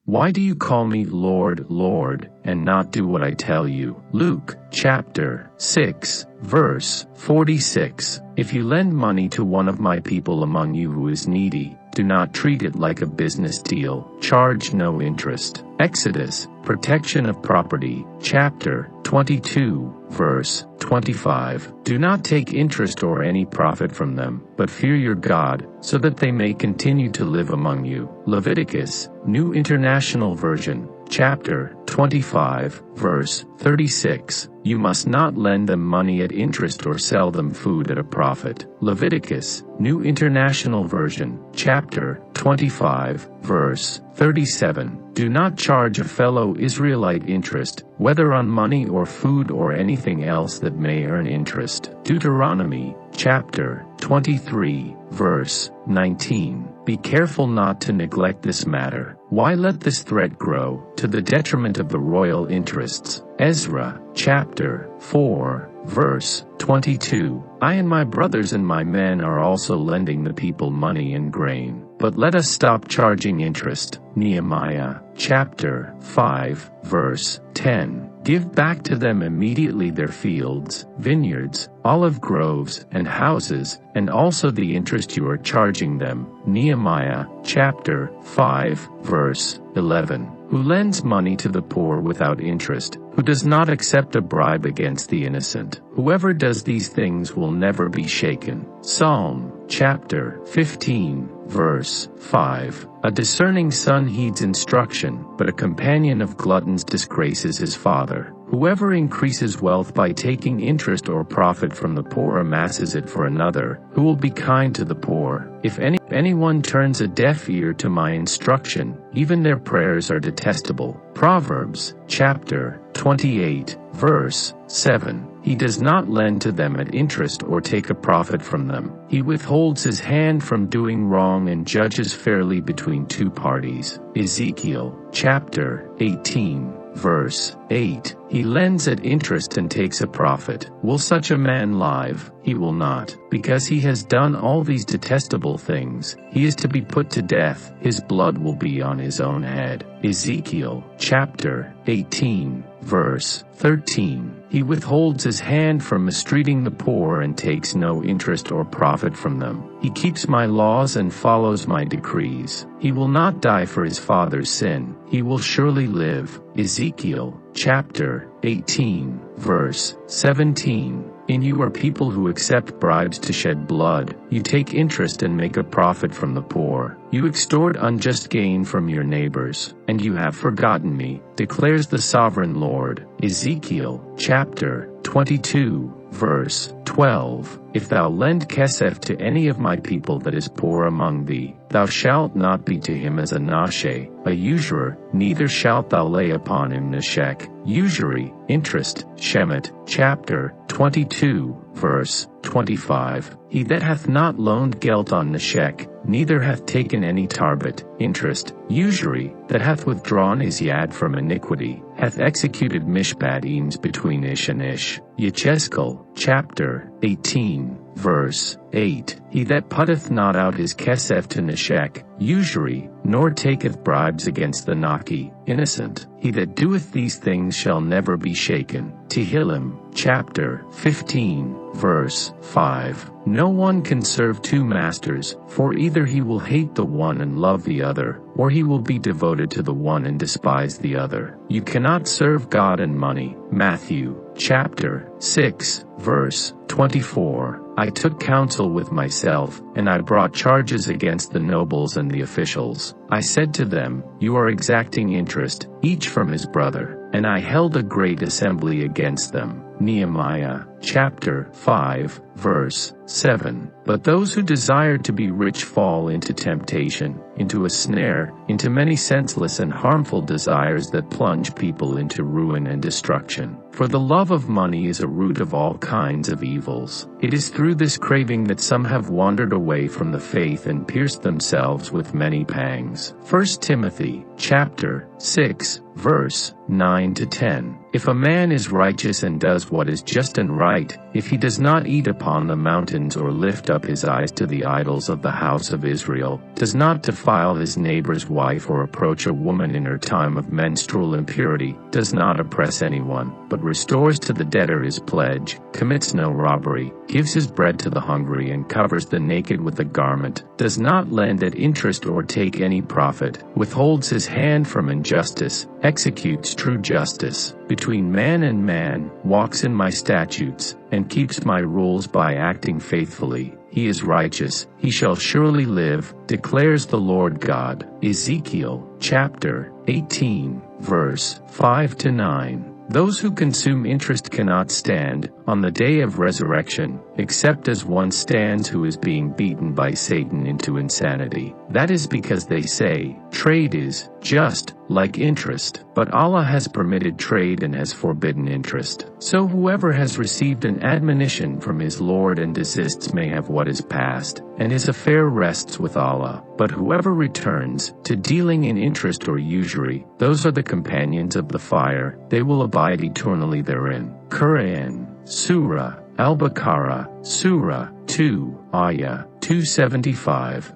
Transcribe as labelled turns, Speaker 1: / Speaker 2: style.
Speaker 1: Why do you call me Lord, Lord, and not do what I tell you? Luke, chapter 6, verse 46. If you lend money to one of my people among you who is needy, do not treat it like a business deal. Charge no interest. Exodus, protection of property, chapter 22, verse 25. Do not take interest or any profit from them, but fear your God, so that they may continue to live among you. Leviticus, New International Version, chapter 25, verse 36. You must not lend them money at interest or sell them food at a profit. Leviticus, New International Version, chapter 25, verse 37. Do not charge a fellow Israelite interest, whether on money or food or anything else that may earn interest. Deuteronomy, chapter 23, verse 19. Be careful not to neglect this matter. Why let this threat grow, to the detriment of the royal interests? Ezra, chapter 4, verse 22. I and my brothers and my men are also lending the people money and grain, but let us stop charging interest. Nehemiah, chapter 5, verse 10. Give back to them immediately their fields, vineyards, olive groves, and houses, and also the interest you are charging them. Nehemiah, chapter 5, verse 11. Who lends money to the poor without interest, who does not accept a bribe against the innocent. Whoever does these things will never be shaken. Psalm, chapter 15, verse 5. A discerning son heeds instruction, but a companion of gluttons disgraces his father. Whoever increases wealth by taking interest or profit from the poor amasses it for another, who will be kind to the poor. If anyone turns a deaf ear to my instruction, even their prayers are detestable. Proverbs, chapter 28, verse 7. He does not lend to them at interest or take a profit from them. He withholds his hand from doing wrong and judges fairly between two parties. Ezekiel, chapter 18, verse 8. He lends at interest and takes a profit. Will such a man live? He will not. Because he has done all these detestable things, he is to be put to death. His blood will be on his own head. Ezekiel, chapter 18, verse 13. He withholds his hand from mistreating the poor and takes no interest or profit from them. He keeps my laws and follows my decrees. He will not die for his father's sin. He will surely live. Ezekiel, chapter 18, verse 17. In you are people who accept bribes to shed blood. You take interest and make a profit from the poor. You extort unjust gain from your neighbors, and you have forgotten me, declares the sovereign Lord. Ezekiel, chapter 22, verse 12. If thou lend kesef to any of my people that is poor among thee, thou shalt not be to him as a nashe, a usurer, neither shalt thou lay upon him neshek, usury, interest. Shemet, chapter 22, verse 25. He that hath not loaned gelt on neshek, neither hath taken any tarbit, interest, usury, that hath withdrawn his yad from iniquity, hath executed mishpat eames between ish and ish. Yechezkel, chapter 18, verse 8. He that putteth not out his kesef to neshek, usury, nor taketh bribes against the naki, innocent. He that doeth these things shall never be shaken. Tehillim, chapter 15, verse 5. No one can serve two masters, for either he will hate the one and love the other, or he will be devoted to the one and despise the other. You cannot serve God and money. Matthew, chapter 6, verse 24. I took counsel with myself, and I brought charges against the nobles and the officials. I said to them, you are exacting interest, each from his brother, and I held a great assembly against them. Nehemiah, chapter 5, verse 7. But those who desire to be rich fall into temptation, into a snare, into many senseless and harmful desires that plunge people into ruin and destruction. For the love of money is a root of all kinds of evils. It is through this craving that some have wandered away from the faith and pierced themselves with many pangs. 1 Timothy, chapter 6, verse 9-10. If a man is righteous and does what is just and right, if he does not eat upon the mountains or lift up his eyes to the idols of the house of Israel, does not defile his neighbor's wife or approach a woman in her time of menstrual impurity, does not oppress anyone, but restores to the debtor his pledge, commits no robbery, gives his bread to the hungry and covers the naked with a garment, does not lend at interest or take any profit, withholds his hand from injustice, executes true justice between man and man, walks in my statutes, and keeps my rules by acting faithfully, he is righteous, he shall surely live, declares the Lord God. Ezekiel, chapter 18, verse 5-9. Those who consume interest cannot stand on the day of resurrection, except as one stands who is being beaten by Satan into insanity. That is because they say, trade is just like interest, but Allah has permitted trade and has forbidden interest. So whoever has received an admonition from his Lord and desists may have what is past, and his affair rests with Allah. But whoever returns to dealing in interest or usury, those are the companions of the fire, they will abide eternally therein. Quran, Surah Al-Baqarah, Surah 2, Ayah 275.